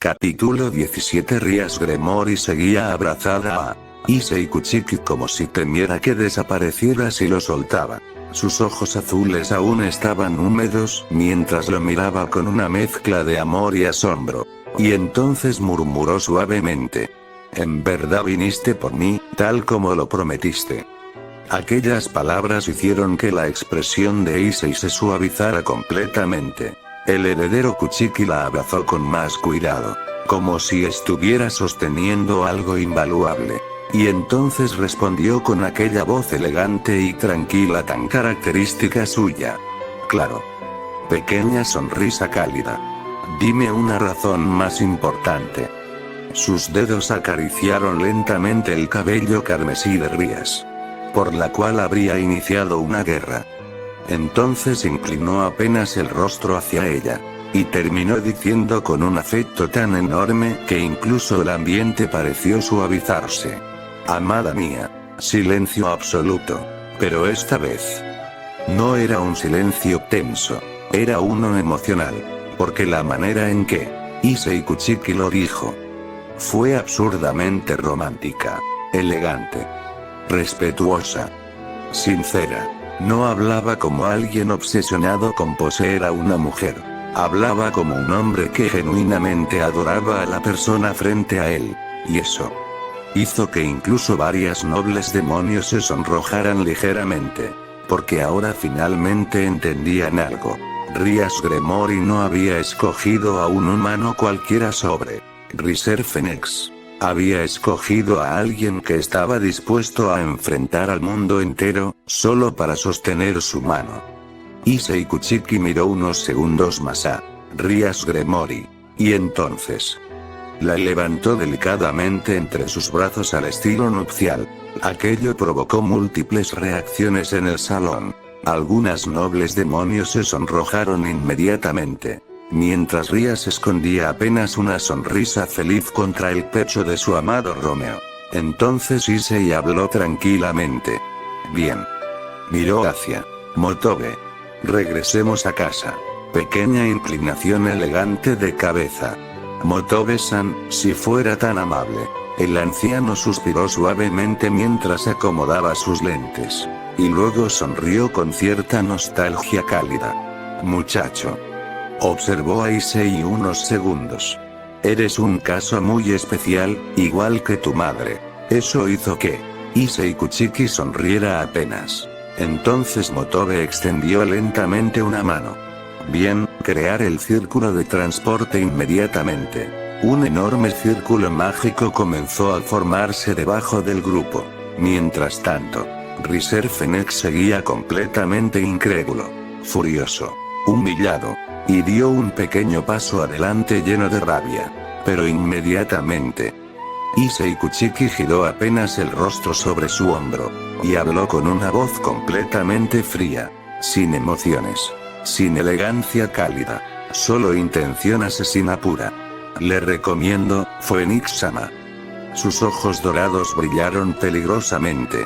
Capítulo 17. Rias Gremory seguía abrazada a Issei Kuchiki como si temiera que desapareciera si lo soltaba. Sus ojos azules aún estaban húmedos mientras lo miraba con una mezcla de amor y asombro. Y entonces murmuró suavemente: «¿En verdad viniste por mí, tal como lo prometiste?». Aquellas palabras hicieron que la expresión de Issei se suavizara completamente. El heredero Kuchiki la abrazó con más cuidado, como si estuviera sosteniendo algo invaluable. Y entonces respondió con aquella voz elegante y tranquila tan característica suya. «Claro. Pequeña sonrisa cálida. Dime una razón más importante». Sus dedos acariciaron lentamente el cabello carmesí de Rias, por la cual habría iniciado una guerra. Entonces inclinó apenas el rostro hacia ella, y terminó diciendo con un afecto tan enorme que incluso el ambiente pareció suavizarse: «Amada mía». Silencio absoluto. Pero esta vez no era un silencio tenso, era uno emocional, porque la manera en que Issei Kuchiki lo dijo fue absurdamente romántica, elegante, respetuosa, sincera. No hablaba como alguien obsesionado con poseer a una mujer. Hablaba como un hombre que genuinamente adoraba a la persona frente a él. Y eso hizo que incluso varios nobles demonios se sonrojaran ligeramente. Porque ahora finalmente entendían algo. Rias Gremory no había escogido a un humano cualquiera sobre Riser Phoenix. Había escogido a alguien que estaba dispuesto a enfrentar al mundo entero, solo para sostener su mano. Issei Kuchiki miró unos segundos más a Rias Gremory, y entonces la levantó delicadamente entre sus brazos al estilo nupcial. Aquello provocó múltiples reacciones en el salón. Algunas nobles demonios se sonrojaron inmediatamente, mientras Rias escondía apenas una sonrisa feliz contra el pecho de su amado Romeo. Entonces Issei habló tranquilamente. «Bien». Miró hacia Motobe. «Regresemos a casa». Pequeña inclinación elegante de cabeza. «Motobe-san, si fuera tan amable». El anciano suspiró suavemente mientras acomodaba sus lentes. Y luego sonrió con cierta nostalgia cálida. «Muchacho». Observó a Issei unos segundos. «Eres un caso muy especial, igual que tu madre». Eso hizo que Issei Kuchiki sonriera apenas. Entonces Motobe extendió lentamente una mano. «Bien, crear el círculo de transporte inmediatamente». Un enorme círculo mágico comenzó a formarse debajo del grupo. Mientras tanto, Riser Phoenix seguía completamente incrédulo, furioso, humillado, y dio un pequeño paso adelante lleno de rabia. Pero inmediatamente, Issei Kuchiki giró apenas el rostro sobre su hombro, y habló con una voz completamente fría, sin emociones, sin elegancia cálida, solo intención asesina pura. «Le recomiendo, Phoenix-sama». Sus ojos dorados brillaron peligrosamente.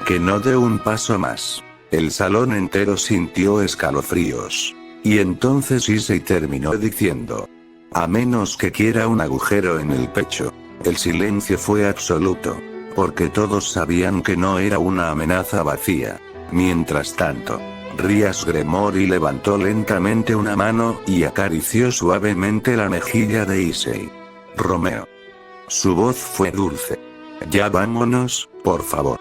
«Que no dé un paso más». El salón entero sintió escalofríos. Y entonces Issei terminó diciendo: «A menos que quiera un agujero en el pecho». El silencio fue absoluto, porque todos sabían que no era una amenaza vacía. Mientras tanto, Rias Gremory levantó lentamente una mano y acarició suavemente la mejilla de Issei. «Romeo». Su voz fue dulce. «Ya vámonos, por favor».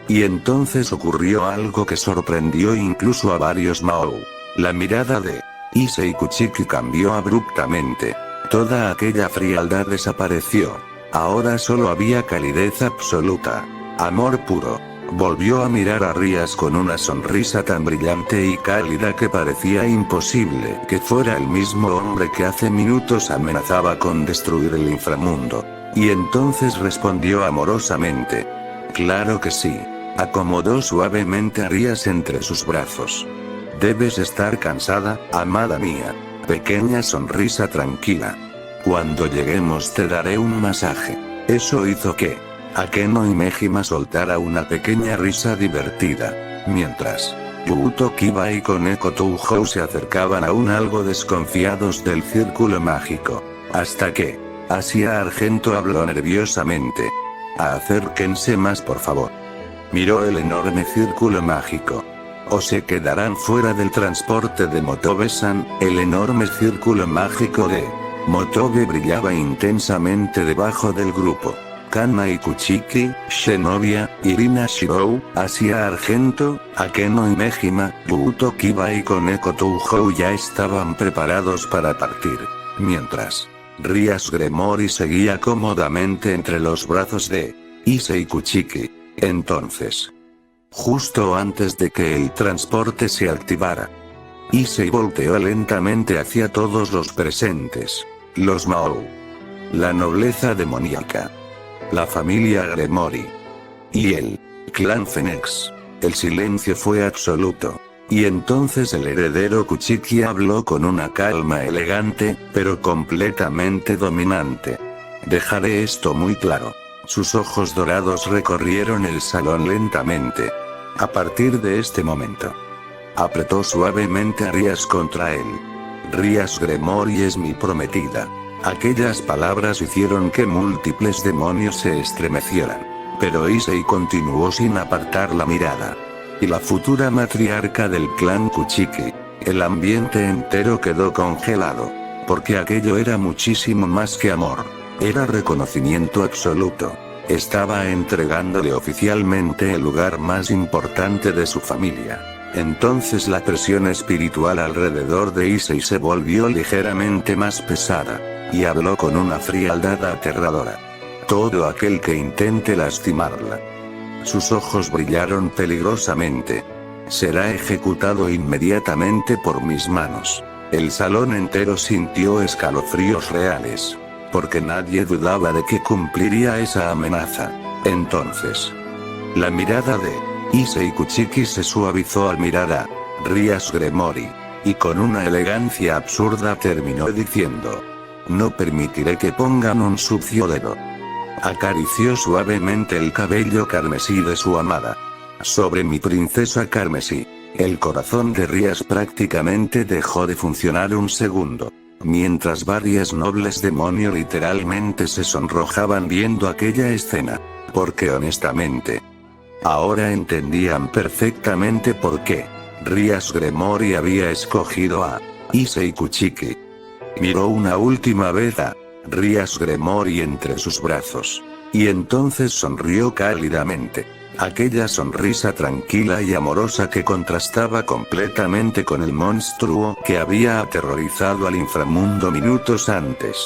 Y entonces ocurrió algo que sorprendió incluso a varios Mahou. La mirada de Issei Kuchiki cambió abruptamente. Toda aquella frialdad desapareció. Ahora solo había calidez absoluta. Amor puro. Volvió a mirar a Rias con una sonrisa tan brillante y cálida que parecía imposible que fuera el mismo hombre que hace minutos amenazaba con destruir el inframundo. Y entonces respondió amorosamente: «Claro que sí». Acomodó suavemente a Rias entre sus brazos. «Debes estar cansada, amada mía». Pequeña sonrisa tranquila. «Cuando lleguemos te daré un masaje». Eso hizo que Akeno y Mejima soltara una pequeña risa divertida. Mientras Yuuto Kiba y Koneko Touhou se acercaban aún algo desconfiados del círculo mágico. Hasta que Asia Argento habló nerviosamente. Acérquense más, por favor. Miró el enorme círculo mágico. O se quedarán fuera del transporte de Motobe-san. El enorme círculo mágico de Motobe brillaba intensamente debajo del grupo. Kanma y Kuchiki, Shinobi, Irina Shirou, Asia Argento, Akeno y Mejima, Buuto Kiba y Koneko Touhou ya estaban preparados para partir. Mientras, Rias Gremory seguía cómodamente entre los brazos de Issei Kuchiki. Entonces, justo antes de que el transporte se activara, Issei volteó lentamente hacia todos los presentes. Los Mao, la nobleza demoníaca, la familia Gremory y el clan Phoenix. El silencio fue absoluto. Y entonces el heredero Kuchiki habló con una calma elegante, pero completamente dominante. Dejaré esto muy claro. Sus ojos dorados recorrieron el salón lentamente. A partir de este momento, apretó suavemente a Rias contra él. Rias Gremory es mi prometida. Aquellas palabras hicieron que múltiples demonios se estremecieran. Pero Issei continuó sin apartar la mirada. Y la futura matriarca del clan Kuchiki. El ambiente entero quedó congelado. Porque aquello era muchísimo más que amor. Era reconocimiento absoluto. Estaba entregándole oficialmente el lugar más importante de su familia. Entonces la presión espiritual alrededor de Issei se volvió ligeramente más pesada. Y habló con una frialdad aterradora. Todo aquel que intente lastimarla. Sus ojos brillaron peligrosamente. Será ejecutado inmediatamente por mis manos. El salón entero sintió escalofríos reales. Porque nadie dudaba de que cumpliría esa amenaza. Entonces, la mirada de Issei Kuchiki se suavizó al mirar a Rias Gremory. Y con una elegancia absurda terminó diciendo: no permitiré que pongan un sucio dedo. Acarició suavemente el cabello carmesí de su amada. Sobre mi princesa carmesí. El corazón de Rias prácticamente dejó de funcionar un segundo. Mientras varias nobles demonios literalmente se sonrojaban viendo aquella escena. Porque honestamente, ahora entendían perfectamente por qué Rias Gremory había escogido a Issei Kuchiki. Miró una última vez a Rias Gremory entre sus brazos. Y entonces sonrió cálidamente. Aquella sonrisa tranquila y amorosa que contrastaba completamente con el monstruo que había aterrorizado al inframundo minutos antes.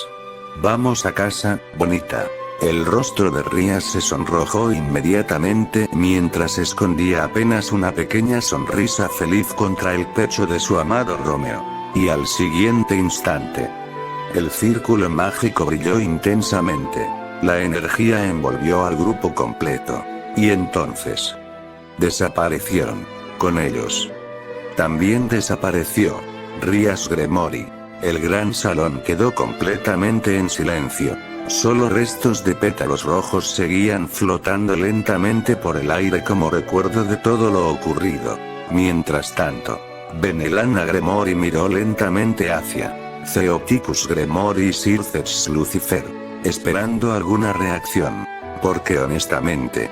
Vamos a casa, bonita. El rostro de Rias se sonrojó inmediatamente mientras escondía apenas una pequeña sonrisa feliz contra el pecho de su amado Romeo. Y al siguiente instante, el círculo mágico brilló intensamente. La energía envolvió al grupo completo. Y entonces, desaparecieron. Con ellos. También desapareció Rias Gremory. El gran salón quedó completamente en silencio. Solo restos de pétalos rojos seguían flotando lentamente por el aire como recuerdo de todo lo ocurrido. Mientras tanto, Benelana Gremory miró lentamente hacia Theoticus Gremory y Circeps Lucifer, esperando alguna reacción. Porque honestamente,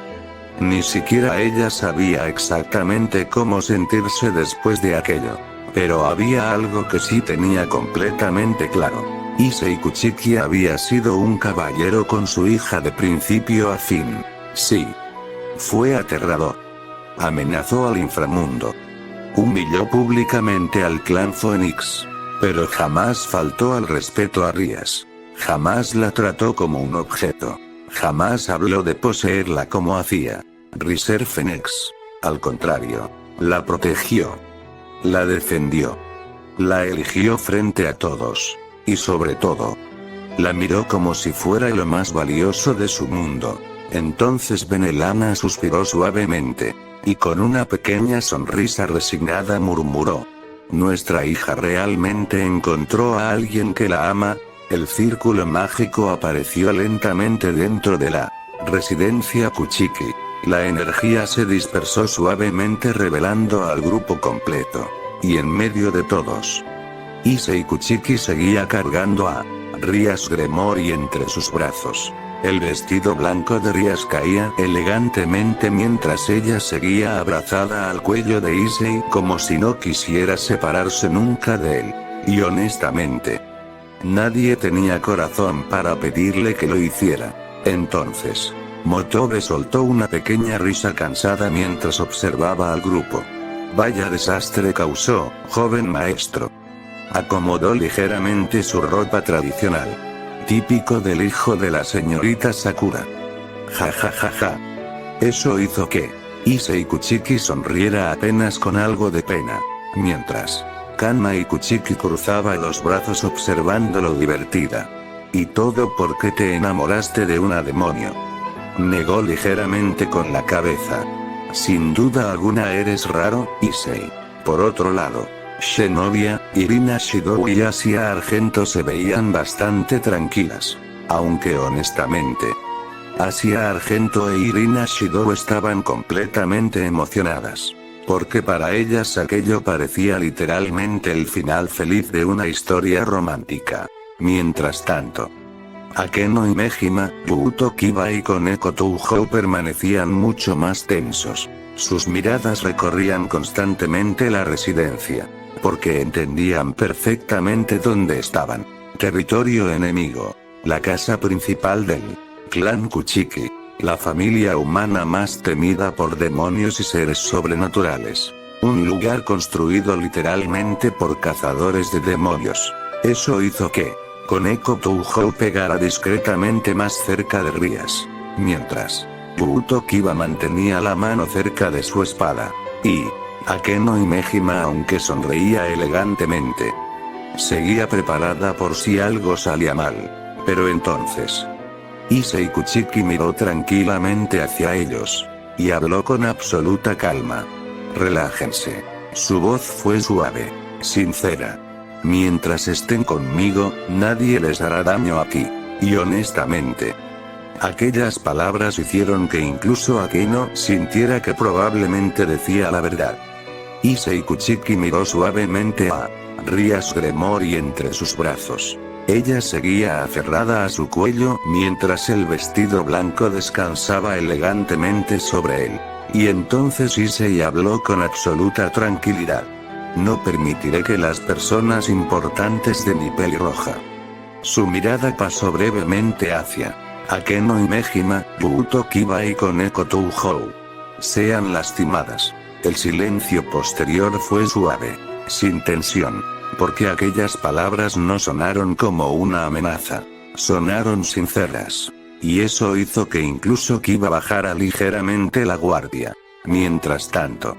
ni siquiera ella sabía exactamente cómo sentirse después de aquello. Pero había algo que sí tenía completamente claro. Issei Kuchiki había sido un caballero con su hija de principio a fin. Sí. Fue aterrador. Amenazó al inframundo. Humilló públicamente al clan Phoenix. Pero jamás faltó al respeto a Rias. Jamás la trató como un objeto. Jamás habló de poseerla como hacía Riser Phoenix. Al contrario, la protegió. La defendió. La eligió frente a todos. Y sobre todo, la miró como si fuera lo más valioso de su mundo. Entonces Benelana suspiró suavemente. Y con una pequeña sonrisa resignada murmuró: nuestra hija realmente encontró a alguien que la ama. El círculo mágico apareció lentamente dentro de la residencia Kuchiki. La energía se dispersó suavemente revelando al grupo completo. Y en medio de todos, Issei Kuchiki seguía cargando a Rías Gremory entre sus brazos. El vestido blanco de Rías caía elegantemente mientras ella seguía abrazada al cuello de Issei como si no quisiera separarse nunca de él. Y honestamente, nadie tenía corazón para pedirle que lo hiciera. Entonces, Motobe soltó una pequeña risa cansada mientras observaba al grupo. Vaya desastre causó, joven maestro. Acomodó ligeramente su ropa tradicional. Típico del hijo de la señorita Sakura. Ja ja ja ja. Eso hizo que Issei Kuchiki sonriera apenas con algo de pena. Mientras Kanmai Kuchiki cruzaba los brazos observando lo divertida. Y todo porque te enamoraste de una demonio. Negó ligeramente con la cabeza. Sin duda alguna eres raro, Issei. Por otro lado, Zenobia, Irina Shidou y Asia Argento se veían bastante tranquilas. Aunque honestamente, Asia Argento e Irina Shidou estaban completamente emocionadas. Porque para ellas aquello parecía literalmente el final feliz de una historia romántica. Mientras tanto, Akeno y Mejima, Buuto Kiba y Koneko Touhou permanecían mucho más tensos. Sus miradas recorrían constantemente la residencia. Porque entendían perfectamente dónde estaban. Territorio enemigo. La casa principal del clan Kuchiki. La familia humana más temida por demonios y seres sobrenaturales. Un lugar construido literalmente por cazadores de demonios. Eso hizo que Koneko Touhou pegara discretamente más cerca de Rías. Mientras Buuto Kiba mantenía la mano cerca de su espada. Y Akeno y Mejima, aunque sonreía elegantemente, seguía preparada por si algo salía mal. Pero entonces, Issei Kuchiki miró tranquilamente hacia ellos. Y habló con absoluta calma. Relájense. Su voz fue suave, sincera. Mientras estén conmigo, nadie les hará daño aquí. Y honestamente, aquellas palabras hicieron que incluso Akeno sintiera que probablemente decía la verdad. Issei Kuchiki miró suavemente a Rías Gremory entre sus brazos. Ella seguía aferrada a su cuello mientras el vestido blanco descansaba elegantemente sobre él. Y entonces Issei habló con absoluta tranquilidad. No permitiré que las personas importantes de mi pelirroja. Su mirada pasó brevemente hacia Akeno y Mejima, Buuto Kiba y Koneko Touhou. Sean lastimadas. El silencio posterior fue suave, sin tensión, porque aquellas palabras no sonaron como una amenaza. Sonaron sinceras. Y eso hizo que incluso Kiba bajara ligeramente la guardia. Mientras tanto,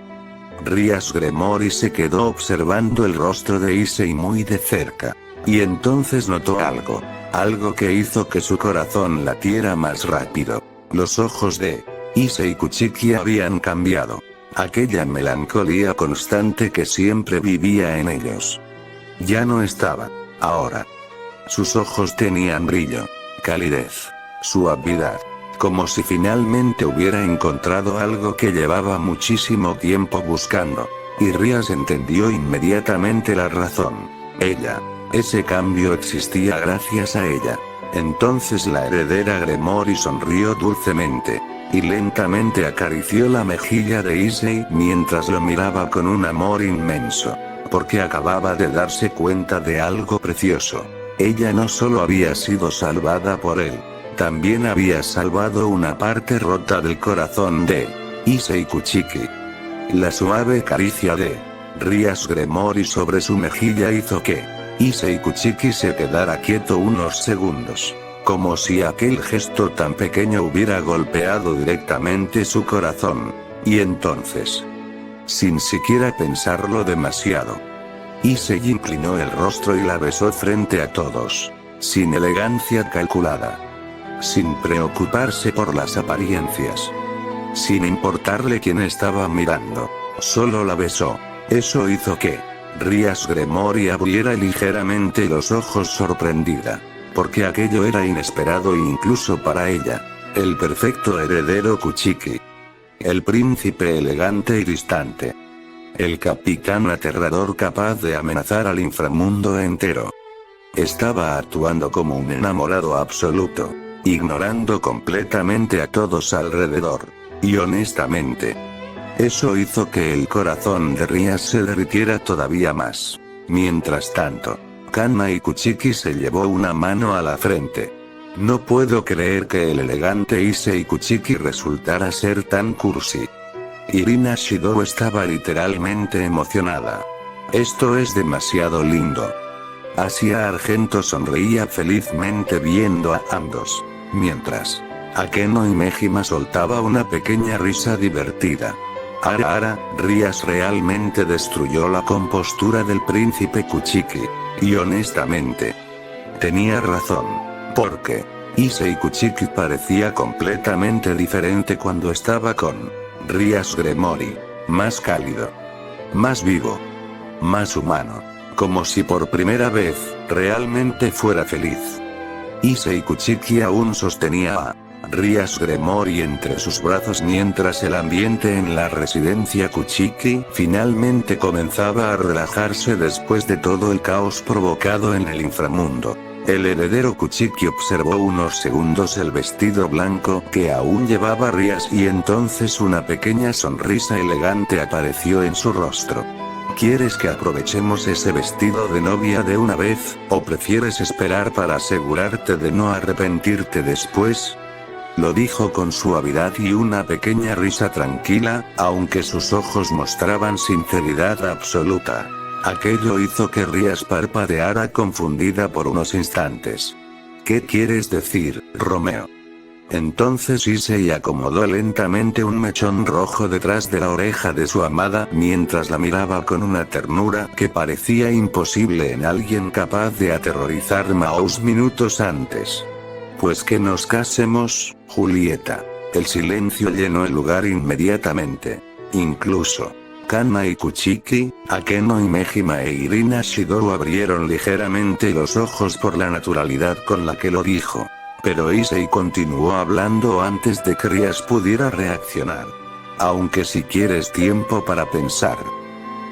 Rías Gremory se quedó observando el rostro de Issei muy de cerca. Y entonces notó algo. Algo que hizo que su corazón latiera más rápido. Los ojos de Issei Kuchiki habían cambiado. Aquella melancolía constante que siempre vivía en ellos ya no estaba. Ahora, sus ojos tenían brillo, calidez, suavidad. Como si finalmente hubiera encontrado algo que llevaba muchísimo tiempo buscando. Y Rías entendió inmediatamente la razón. Ella. Ese cambio existía gracias a ella. Entonces la heredera Gremory sonrió dulcemente. Y lentamente acarició la mejilla de Issei mientras lo miraba con un amor inmenso. Porque acababa de darse cuenta de algo precioso. Ella no solo había sido salvada por él. También había salvado una parte rota del corazón de Issei Kuchiki. La suave caricia de Rías Gremory sobre su mejilla hizo que Issei Kuchiki se quedara quieto unos segundos. Como si aquel gesto tan pequeño hubiera golpeado directamente su corazón. Y entonces, sin siquiera pensarlo demasiado, Issei inclinó el rostro y la besó frente a todos. Sin elegancia calculada. Sin preocuparse por las apariencias. Sin importarle quién estaba mirando. Solo la besó. Eso hizo que Rías Gremory abriera ligeramente los ojos sorprendida. Porque aquello era inesperado incluso para ella. El perfecto heredero Kuchiki. El príncipe elegante y distante. El capitán aterrador capaz de amenazar al inframundo entero. Estaba actuando como un enamorado absoluto, ignorando completamente a todos alrededor. Y honestamente, eso hizo que el corazón de Rías se derritiera todavía más. Mientras tanto, Kanmai Kuchiki se llevó una mano a la frente. No puedo creer que el elegante Issei Kuchiki resultara ser tan cursi. Irina Shidou estaba literalmente emocionada. Esto es demasiado lindo. Asia Argento sonreía felizmente viendo a ambos, mientras Akeno y Mejima soltaba una pequeña risa divertida. Ara, Rías realmente destruyó la compostura del príncipe Kuchiki. Y honestamente, tenía razón, porque Issei Kuchiki parecía completamente diferente cuando estaba con Rías Gremory, más cálido, más vivo, más humano, como si por primera vez, realmente fuera feliz. Issei Kuchiki aún sostenía a Rías Gremory entre sus brazos mientras el ambiente en la residencia Kuchiki finalmente comenzaba a relajarse después de todo el caos provocado en el inframundo. El heredero Kuchiki observó unos segundos el vestido blanco que aún llevaba Rías y entonces una pequeña sonrisa elegante apareció en su rostro. ¿Quieres que aprovechemos ese vestido de novia de una vez, o prefieres esperar para asegurarte de no arrepentirte después? Lo dijo con suavidad y una pequeña risa tranquila, aunque sus ojos mostraban sinceridad absoluta. Aquello hizo que Rías parpadeara confundida por unos instantes. ¿Qué quieres decir, Romeo? Entonces Issei acomodó lentamente un mechón rojo detrás de la oreja de su amada mientras la miraba con una ternura que parecía imposible en alguien capaz de aterrorizar Maus minutos antes. Pues que nos casemos, Julieta. El silencio llenó el lugar inmediatamente. Incluso Kanmai Kuchiki, Akeno y Mejima e Irina Shidou abrieron ligeramente los ojos por la naturalidad con la que lo dijo. Pero Issei continuó hablando antes de que Rías pudiera reaccionar. Aunque si quieres tiempo para pensar.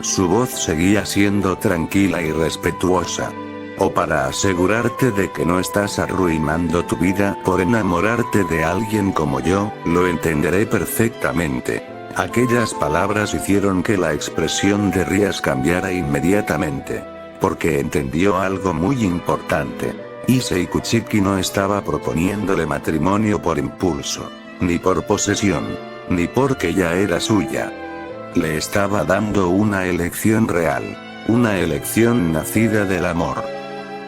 Su voz seguía siendo tranquila y respetuosa. O para asegurarte de que no estás arruinando tu vida por enamorarte de alguien como yo, lo entenderé perfectamente. Aquellas palabras hicieron que la expresión de Rías cambiara inmediatamente. Porque entendió algo muy importante. Issei Kuchiki no estaba proponiéndole matrimonio por impulso, ni por posesión, ni porque ya era suya. Le estaba dando una elección real, una elección nacida del amor.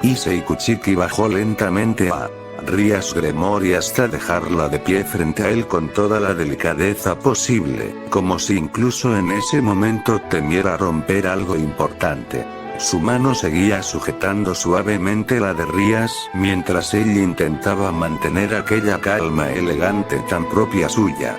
Issei Kuchiki bajó lentamente a Rías Gremory hasta dejarla de pie frente a él con toda la delicadeza posible, como si incluso en ese momento temiera romper algo importante. Su mano seguía sujetando suavemente la de Rías mientras él intentaba mantener aquella calma elegante tan propia suya.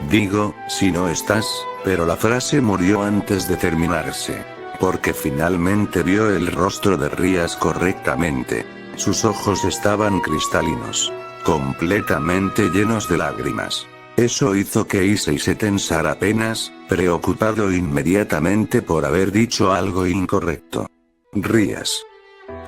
Digo, si no estás, pero la frase murió antes de terminarse. Porque finalmente vio el rostro de Rías correctamente. Sus ojos estaban cristalinos, completamente llenos de lágrimas. Eso hizo que Issei se tensara apenas, preocupado inmediatamente por haber dicho algo incorrecto. Rías.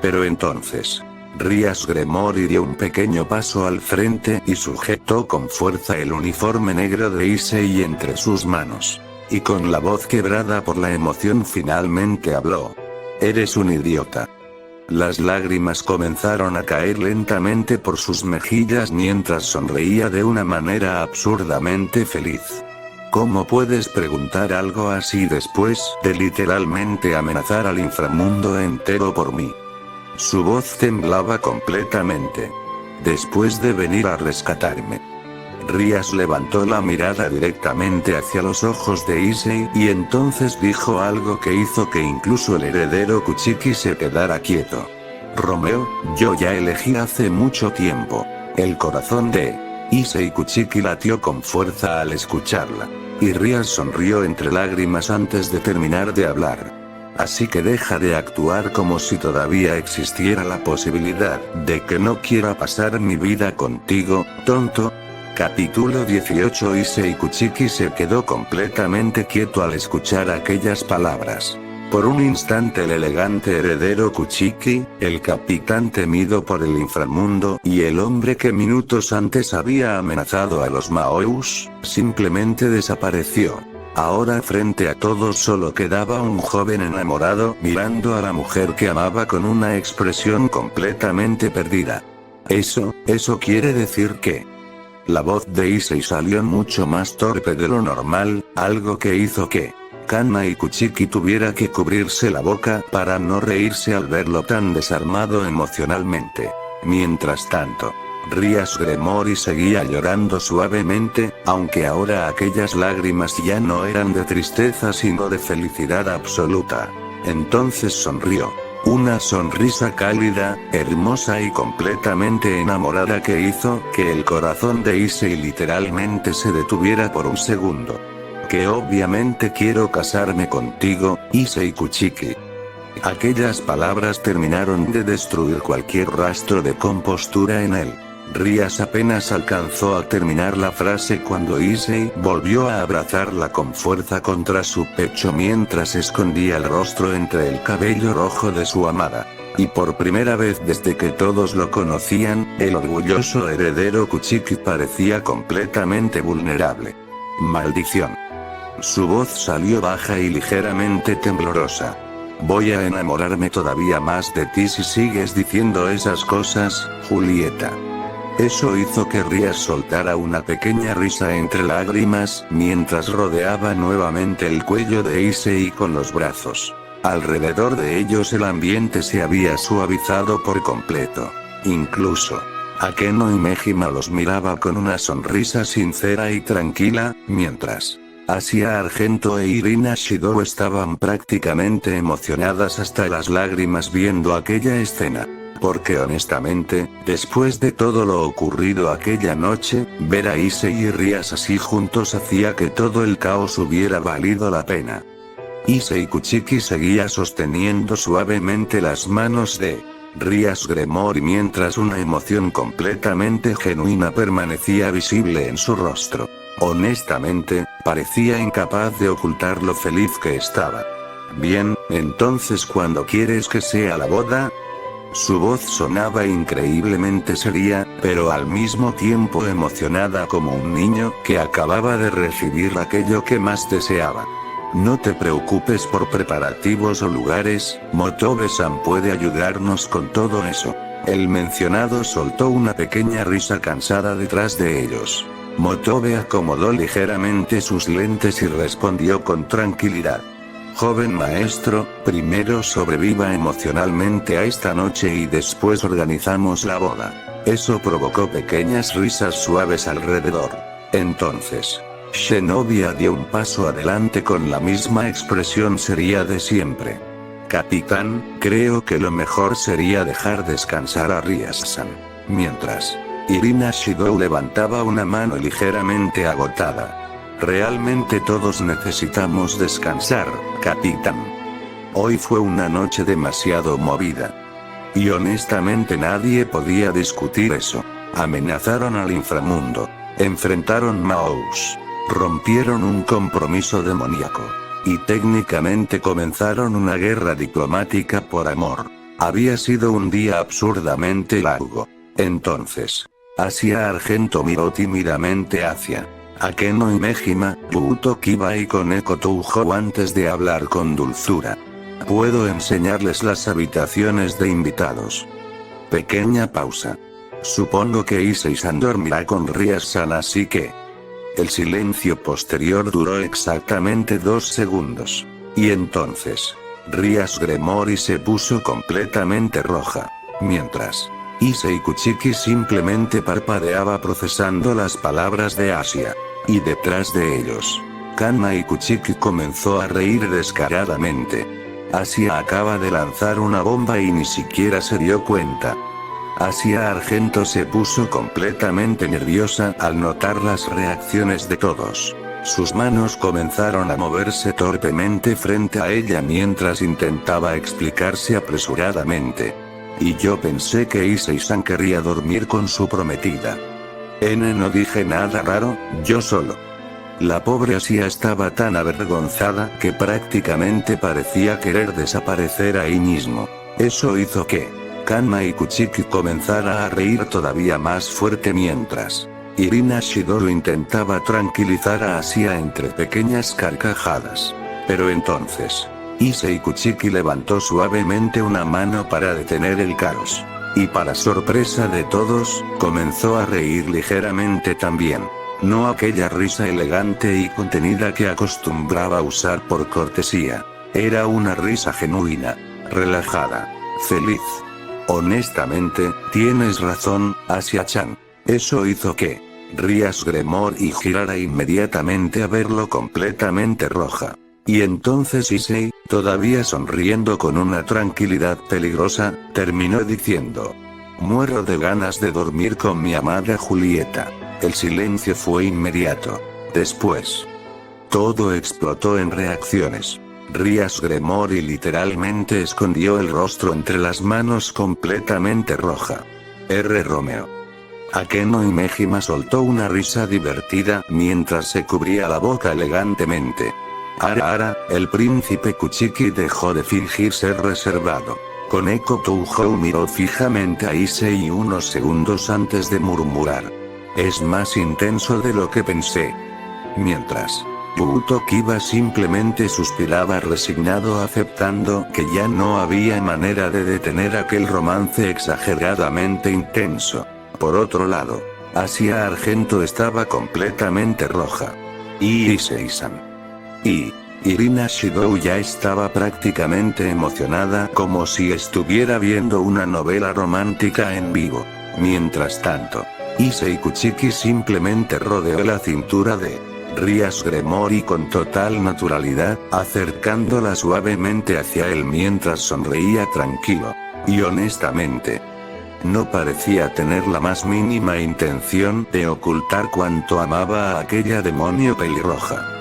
Pero entonces, Rías Gremory dio un pequeño paso al frente y sujetó con fuerza el uniforme negro de Issei entre sus manos. Y con la voz quebrada por la emoción finalmente habló. Eres un idiota. Las lágrimas comenzaron a caer lentamente por sus mejillas mientras sonreía de una manera absurdamente feliz. ¿Cómo puedes preguntar algo así después de literalmente amenazar al inframundo entero por mí? Su voz temblaba completamente. Después de venir a rescatarme. Rías levantó la mirada directamente hacia los ojos de Issei y entonces dijo algo que hizo que incluso el heredero Kuchiki se quedara quieto. Romeo, yo ya elegí hace mucho tiempo. El corazón de Issei Kuchiki latió con fuerza al escucharla. Y Rías sonrió entre lágrimas antes de terminar de hablar. Así que deja de actuar como si todavía existiera la posibilidad de que no quiera pasar mi vida contigo, tonto. Capítulo 18. Issei Kuchiki se quedó completamente quieto al escuchar aquellas palabras. Por un instante el elegante heredero Kuchiki, el capitán temido por el inframundo y el hombre que minutos antes había amenazado a los Maous, simplemente desapareció. Ahora frente a todos solo quedaba un joven enamorado mirando a la mujer que amaba con una expresión completamente perdida. Eso quiere decir que... La voz de Issei salió mucho más torpe de lo normal, algo que hizo que... Kanna y Kuchiki tuviera que cubrirse la boca para no reírse al verlo tan desarmado emocionalmente. Mientras tanto, Rias Gremory seguía llorando suavemente, aunque ahora aquellas lágrimas ya no eran de tristeza sino de felicidad absoluta. Entonces sonrió. Una sonrisa cálida, hermosa y completamente enamorada que hizo que el corazón de Issei literalmente se detuviera por un segundo. Que obviamente quiero casarme contigo, Issei Kuchiki. Aquellas palabras terminaron de destruir cualquier rastro de compostura en él. Rias apenas alcanzó a terminar la frase cuando Issei volvió a abrazarla con fuerza contra su pecho mientras escondía el rostro entre el cabello rojo de su amada. Y por primera vez desde que todos lo conocían, el orgulloso heredero Kuchiki parecía completamente vulnerable. Maldición. Su voz salió baja y ligeramente temblorosa. Voy a enamorarme todavía más de ti si sigues diciendo esas cosas, Julieta. Eso hizo que Rias soltara una pequeña risa entre lágrimas, mientras rodeaba nuevamente el cuello de Issei con los brazos. Alrededor de ellos el ambiente se había suavizado por completo. Incluso, Akeno y Mejima los miraba con una sonrisa sincera y tranquila, mientras Asia Argento e Irina Shidou estaban prácticamente emocionadas hasta las lágrimas viendo aquella escena. Porque honestamente, después de todo lo ocurrido aquella noche, ver a Issei y Rias así juntos hacía que todo el caos hubiera valido la pena. Issei Kuchiki seguía sosteniendo suavemente las manos de Rias Gremory mientras una emoción completamente genuina permanecía visible en su rostro. Honestamente, parecía incapaz de ocultar lo feliz que estaba. Bien, entonces ¿cuándo quieres que sea la boda? Su voz sonaba increíblemente seria, pero al mismo tiempo emocionada como un niño que acababa de recibir aquello que más deseaba. No te preocupes por preparativos o lugares, Motobe-san puede ayudarnos con todo eso. El mencionado soltó una pequeña risa cansada detrás de ellos. Motobe acomodó ligeramente sus lentes y respondió con tranquilidad. Joven maestro, primero sobreviva emocionalmente a esta noche y después organizamos la boda. Eso provocó pequeñas risas suaves alrededor. Entonces, Shenobia dio un paso adelante con la misma expresión seria de siempre. Capitán, creo que lo mejor sería dejar descansar a Rias-san. Mientras, Irina Shidou levantaba una mano ligeramente agotada. Realmente todos necesitamos descansar, capitán. Hoy fue una noche demasiado movida. Y honestamente nadie podía discutir eso. Amenazaron al inframundo. Enfrentaron Maous. Rompieron un compromiso demoníaco. Y técnicamente comenzaron una guerra diplomática por amor. Había sido un día absurdamente largo. Entonces, Asia Argento miró tímidamente hacia Akeno y Mejima, Buuto Kiba y Koneko Touhou antes de hablar con dulzura. Puedo enseñarles las habitaciones de invitados. Pequeña pausa. Supongo que Issei-san dormirá con Rias-san así que... El silencio posterior duró exactamente 2 segundos. Y entonces, Rias Gremory se puso completamente roja. Mientras, Issei Kuchiki simplemente parpadeaba procesando las palabras de Asia. Y detrás de ellos, Kanna y Kuchiki comenzó a reír descaradamente. Asia acaba de lanzar una bomba y ni siquiera se dio cuenta. Asia Argento se puso completamente nerviosa al notar las reacciones de todos. Sus manos comenzaron a moverse torpemente frente a ella mientras intentaba explicarse apresuradamente. Y yo pensé que Issei-san quería dormir con su prometida. No dije nada raro, yo solo La pobre Asia estaba tan avergonzada que prácticamente parecía querer desaparecer ahí mismo. Eso hizo que Kanma y Kuchiki comenzara a reír todavía más fuerte mientras Irina Shidori intentaba tranquilizar a Asia entre pequeñas carcajadas. Pero entonces, Issei Kuchiki levantó suavemente una mano para detener el caos. Y para sorpresa de todos, comenzó a reír ligeramente también. No aquella risa elegante y contenida que acostumbraba usar por cortesía. Era una risa genuina, relajada, feliz. Honestamente, tienes razón, Asia-chan. Eso hizo que Rías Gremory girara inmediatamente a verlo completamente roja. Y entonces Issei, todavía sonriendo con una tranquilidad peligrosa, terminó diciendo: muero de ganas de dormir con mi amada Julieta. El silencio fue inmediato. Después, todo explotó en reacciones. Rías Gremory literalmente escondió el rostro entre las manos completamente roja. Romeo. Akeno y Mejima soltó una risa divertida mientras se cubría la boca elegantemente. El príncipe Kuchiki dejó de fingir ser reservado. Koneko Touhou miró fijamente a Issei unos segundos antes de murmurar: es más intenso de lo que pensé. Mientras, Yuto Kiba simplemente suspiraba resignado aceptando que ya no había manera de detener aquel romance exageradamente intenso. Por otro lado, Asia Argento estaba completamente roja. Y Issei-san. Y Irina Shidou ya estaba prácticamente emocionada como si estuviera viendo una novela romántica en vivo. Mientras tanto, Issei Kuchiki simplemente rodeó la cintura de Rías Gremory con total naturalidad, acercándola suavemente hacia él mientras sonreía tranquilo. Y honestamente, no parecía tener la más mínima intención de ocultar cuánto amaba a aquella demonio pelirroja.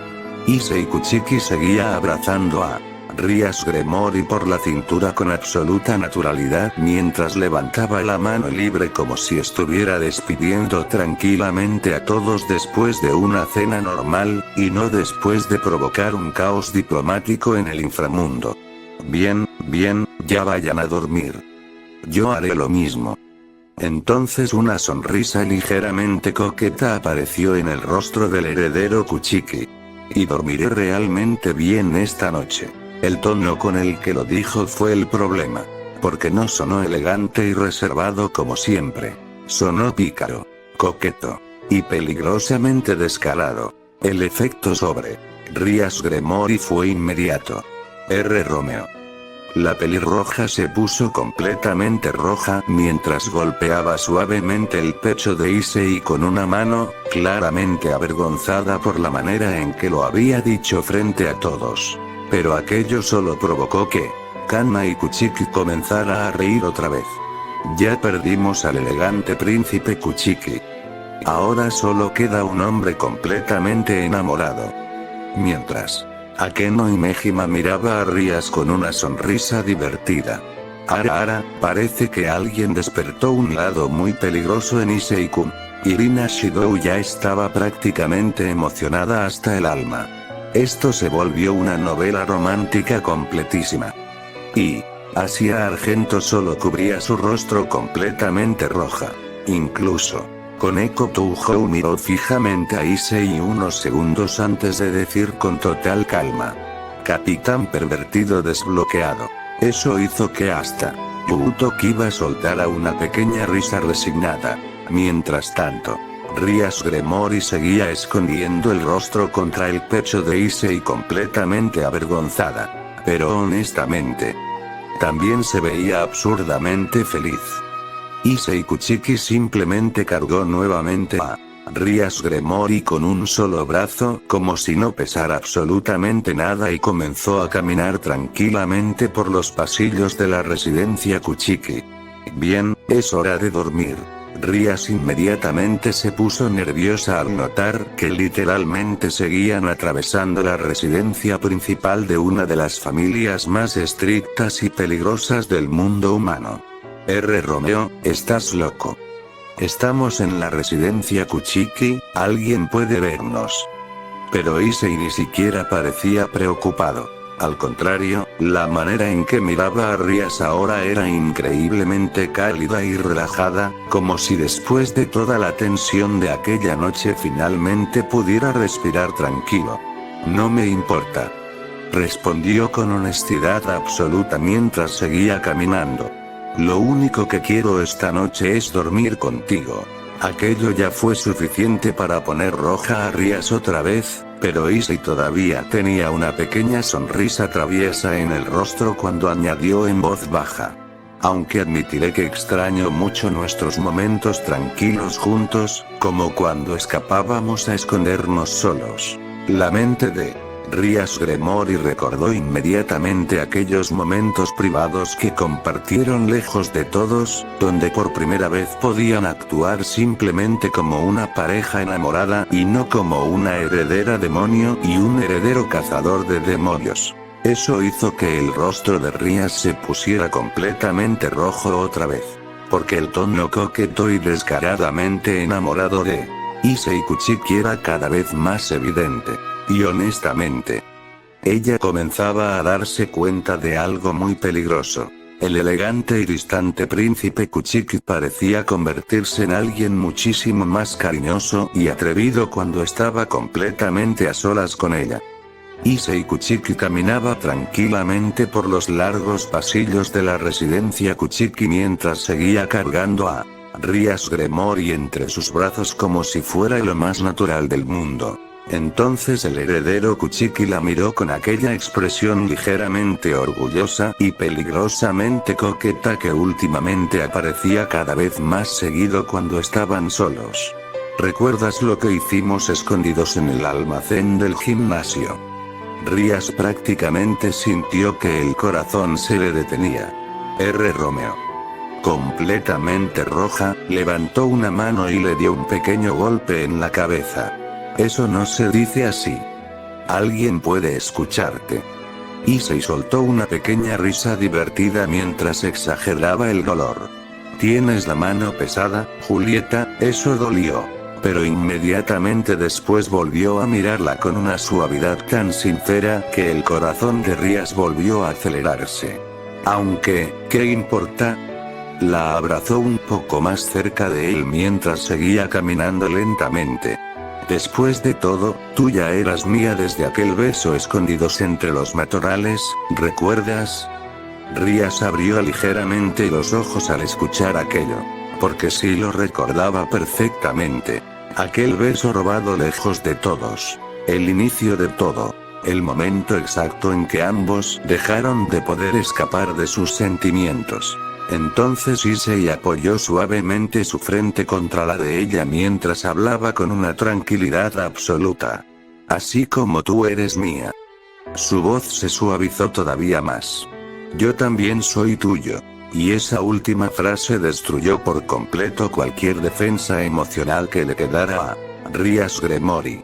Issei Kuchiki seguía abrazando a Rías Gremory por la cintura con absoluta naturalidad mientras levantaba la mano libre como si estuviera despidiendo tranquilamente a todos después de una cena normal, y no después de provocar un caos diplomático en el inframundo. Bien, ya vayan a dormir. Yo haré lo mismo. Entonces una sonrisa ligeramente coqueta apareció en el rostro del heredero Kuchiki. Y dormiré realmente bien esta noche. El tono con el que lo dijo fue el problema. Porque no sonó elegante y reservado como siempre. Sonó pícaro, coqueto, y peligrosamente descarado. El efecto sobre Rías Gremory fue inmediato. Romeo. La pelirroja se puso completamente roja mientras golpeaba suavemente el pecho de Issei con una mano, claramente avergonzada por la manera en que lo había dicho frente a todos. Pero aquello solo provocó que Kanma y Kuchiki comenzara a reír otra vez. Ya perdimos al elegante príncipe Kuchiki. Ahora solo queda un hombre completamente enamorado. Mientras, Akeno y Mejima miraba a Rías con una sonrisa divertida. Parece que alguien despertó un lado muy peligroso en Issei-kun. Irina Shidou ya estaba prácticamente emocionada hasta el alma. Esto se volvió una novela romántica completísima. Y Asia Argento solo cubría su rostro completamente roja. Incluso Koneko Touhou miró fijamente a Issei unos segundos antes de decir con total calma: capitán pervertido desbloqueado. Eso hizo que hasta Yuto Kiba soltara una pequeña risa resignada. Mientras tanto, Rías Gremory seguía escondiendo el rostro contra el pecho de Issei completamente avergonzada. Pero honestamente, también se veía absurdamente feliz. Issei Kuchiki simplemente cargó nuevamente a Rías Gremory con un solo brazo como si no pesara absolutamente nada y comenzó a caminar tranquilamente por los pasillos de la residencia Kuchiki. Bien, es hora de dormir. Rías inmediatamente se puso nerviosa al notar que literalmente seguían atravesando la residencia principal de una de las familias más estrictas y peligrosas del mundo humano. Romeo, estás loco. Estamos en la residencia Kuchiki, alguien puede vernos. Pero Issei ni siquiera parecía preocupado. Al contrario, la manera en que miraba a Rías ahora era increíblemente cálida y relajada, como si después de toda la tensión de aquella noche finalmente pudiera respirar tranquilo. No me importa. Respondió con honestidad absoluta mientras seguía caminando. Lo único que quiero esta noche es dormir contigo. Aquello ya fue suficiente para poner roja a Rías otra vez, pero Issei todavía tenía una pequeña sonrisa traviesa en el rostro cuando añadió en voz baja. Aunque admitiré que extraño mucho nuestros momentos tranquilos juntos, como cuando escapábamos a escondernos solos. La mente de Rías Gremory recordó inmediatamente aquellos momentos privados que compartieron lejos de todos, donde por primera vez podían actuar simplemente como una pareja enamorada y no como una heredera demonio y un heredero cazador de demonios. Eso hizo que el rostro de Rías se pusiera completamente rojo otra vez. Porque el tono coqueto y descaradamente enamorado de Issei Kuchiki era cada vez más evidente. Y honestamente, ella comenzaba a darse cuenta de algo muy peligroso. El elegante y distante príncipe Kuchiki parecía convertirse en alguien muchísimo más cariñoso y atrevido cuando estaba completamente a solas con ella. Issei Kuchiki caminaba tranquilamente por los largos pasillos de la residencia Kuchiki mientras seguía cargando a Rías Gremory entre sus brazos como si fuera lo más natural del mundo. Entonces el heredero Kuchiki la miró con aquella expresión ligeramente orgullosa y peligrosamente coqueta que últimamente aparecía cada vez más seguido cuando estaban solos. ¿Recuerdas lo que hicimos escondidos en el almacén del gimnasio? Rías prácticamente sintió que el corazón se le detenía. Romeo. Completamente roja, levantó una mano y le dio un pequeño golpe en la cabeza. Eso no se dice así. Alguien puede escucharte. Issei soltó una pequeña risa divertida mientras exageraba el dolor. Tienes la mano pesada, Julieta, eso dolió. Pero inmediatamente después volvió a mirarla con una suavidad tan sincera que el corazón de Rías volvió a acelerarse. Aunque, ¿qué importa? La abrazó un poco más cerca de él mientras seguía caminando lentamente. Después de todo, tú ya eras mía desde aquel beso escondidos entre los matorrales, ¿recuerdas? Rías abrió ligeramente los ojos al escuchar aquello. Porque sí lo recordaba perfectamente. Aquel beso robado lejos de todos. El inicio de todo. El momento exacto en que ambos dejaron de poder escapar de sus sentimientos. Entonces Issei apoyó suavemente su frente contra la de ella mientras hablaba con una tranquilidad absoluta. Así como tú eres mía. Su voz se suavizó todavía más. Yo también soy tuyo. Y esa última frase destruyó por completo cualquier defensa emocional que le quedara a Rías Gremory.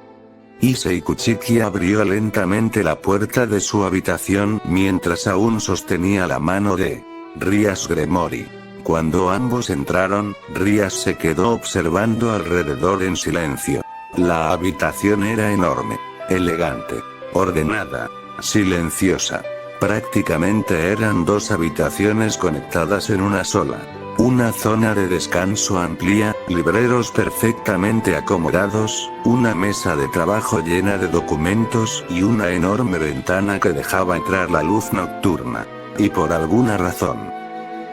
Issei Kuchiki abrió lentamente la puerta de su habitación mientras aún sostenía la mano de Rías Gremory. Cuando ambos entraron, Rías se quedó observando alrededor en silencio. La habitación era enorme, elegante, ordenada, silenciosa. Prácticamente eran dos habitaciones conectadas en una sola. Una zona de descanso amplia, libreros perfectamente acomodados, una mesa de trabajo llena de documentos y una enorme ventana que dejaba entrar la luz nocturna. Y por alguna razón,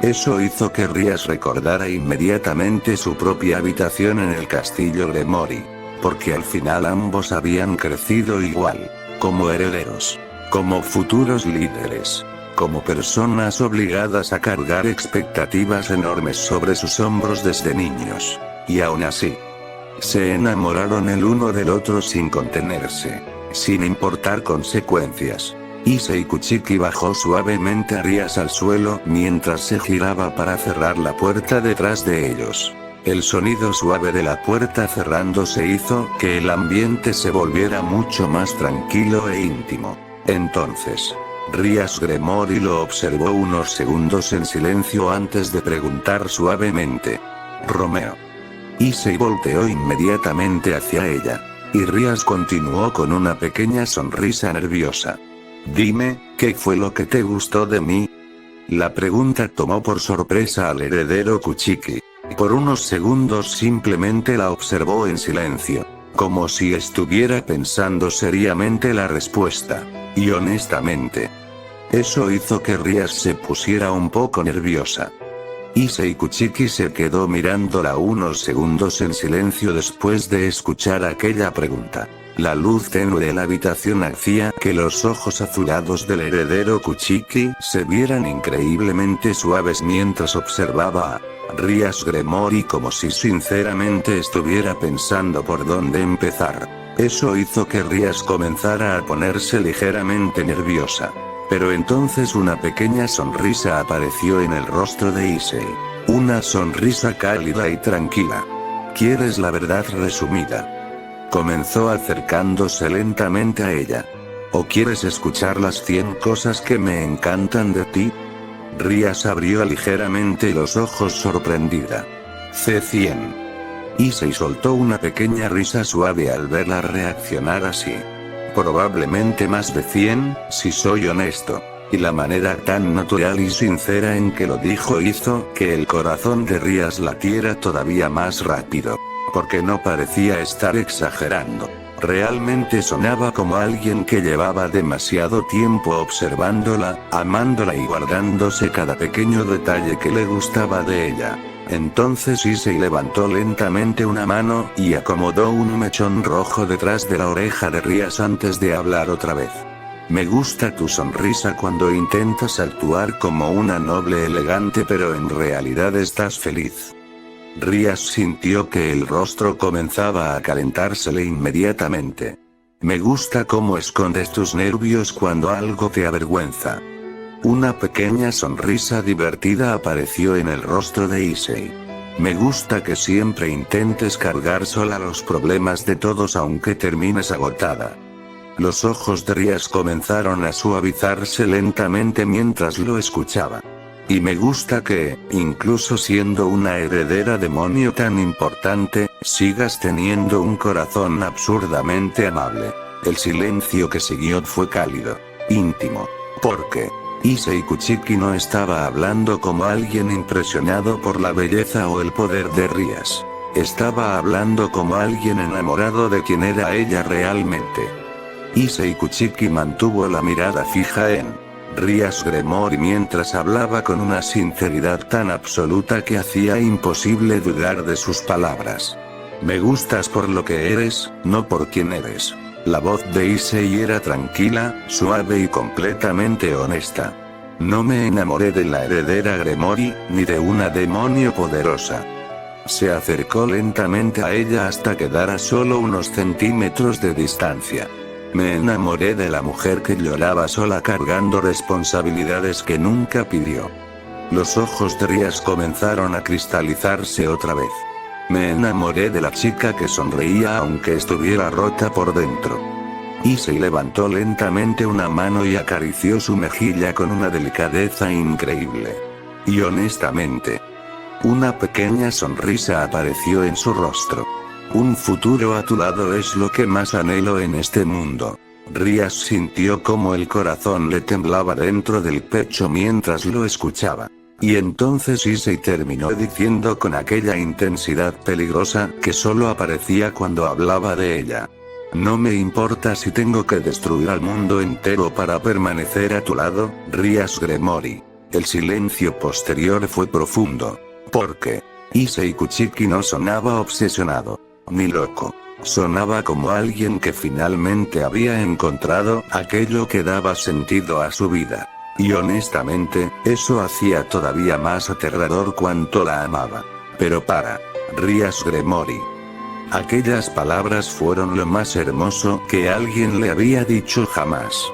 eso hizo que Rías recordara inmediatamente su propia habitación en el castillo Gremory. Porque al final ambos habían crecido igual, como herederos. Como futuros líderes. Como personas obligadas a cargar expectativas enormes sobre sus hombros desde niños. Y aún así, se enamoraron el uno del otro sin contenerse. Sin importar consecuencias. Issei Kuchiki bajó suavemente a Rías al suelo mientras se giraba para cerrar la puerta detrás de ellos. El sonido suave de la puerta cerrándose hizo que el ambiente se volviera mucho más tranquilo e íntimo. Entonces, Rías Gremory lo observó unos segundos en silencio antes de preguntar suavemente. Romeo. Issei volteó inmediatamente hacia ella. Y Rías continuó con una pequeña sonrisa nerviosa. Dime, ¿qué fue lo que te gustó de mí? La pregunta tomó por sorpresa al heredero Kuchiki. Por unos segundos simplemente la observó en silencio, como si estuviera pensando seriamente la respuesta. Y honestamente, eso hizo que Rías se pusiera un poco nerviosa. Issei Kuchiki se quedó mirándola unos segundos en silencio después de escuchar aquella pregunta. La luz tenue de la habitación hacía que los ojos azulados del heredero Kuchiki se vieran increíblemente suaves mientras observaba a Rías Gremory como si sinceramente estuviera pensando por dónde empezar. Eso hizo que Rías comenzara a ponerse ligeramente nerviosa. Pero entonces una pequeña sonrisa apareció en el rostro de Issei. Una sonrisa cálida y tranquila. ¿Quieres la verdad resumida? Comenzó acercándose lentamente a ella. ¿O quieres escuchar las 100 cosas que me encantan de ti? Rías abrió ligeramente los ojos sorprendida. C100. Issei soltó una pequeña risa suave al verla reaccionar así. Probablemente más de 100, si soy honesto. Y la manera tan natural y sincera en que lo dijo hizo que el corazón de Rías latiera todavía más rápido. Porque no parecía estar exagerando. Realmente sonaba como alguien que llevaba demasiado tiempo observándola, amándola y guardándose cada pequeño detalle que le gustaba de ella. Entonces Issei levantó lentamente una mano y acomodó un mechón rojo detrás de la oreja de Rías antes de hablar otra vez. Me gusta tu sonrisa cuando intentas actuar como una noble elegante pero en realidad estás feliz. Rías sintió que el rostro comenzaba a calentársele inmediatamente. Me gusta cómo escondes tus nervios cuando algo te avergüenza. Una pequeña sonrisa divertida apareció en el rostro de Issei. Me gusta que siempre intentes cargar sola los problemas de todos aunque termines agotada. Los ojos de Rías comenzaron a suavizarse lentamente mientras lo escuchaba. Y me gusta que, incluso siendo una heredera demonio tan importante, sigas teniendo un corazón absurdamente amable. El silencio que siguió fue cálido, íntimo. Porque Issei Kuchiki no estaba hablando como alguien impresionado por la belleza o el poder de Rías. Estaba hablando como alguien enamorado de quien era ella realmente. Issei Kuchiki mantuvo la mirada fija en Rías Gremory mientras hablaba con una sinceridad tan absoluta que hacía imposible dudar de sus palabras. Me gustas por lo que eres, no por quién eres. La voz de Issei era tranquila, suave y completamente honesta. No me enamoré de la heredera Gremory, ni de una demonio poderosa. Se acercó lentamente a ella hasta quedar a solo unos centímetros de distancia. Me enamoré de la mujer que lloraba sola cargando responsabilidades que nunca pidió. Los ojos de Rías comenzaron a cristalizarse otra vez. Me enamoré de la chica que sonreía aunque estuviera rota por dentro. Issei levantó lentamente una mano y acarició su mejilla con una delicadeza increíble. Y honestamente, una pequeña sonrisa apareció en su rostro. Un futuro a tu lado es lo que más anhelo en este mundo. Rías sintió como el corazón le temblaba dentro del pecho mientras lo escuchaba. Y entonces Issei terminó diciendo con aquella intensidad peligrosa que solo aparecía cuando hablaba de ella. No me importa si tengo que destruir al mundo entero para permanecer a tu lado, Rías Gremory. El silencio posterior fue profundo. Porque Issei Kuchiki no sonaba obsesionado, ni loco. Sonaba como alguien que finalmente había encontrado aquello que daba sentido a su vida. Y honestamente, eso hacía todavía más aterrador cuanto la amaba. Pero para Rías Gremory, aquellas palabras fueron lo más hermoso que alguien le había dicho jamás.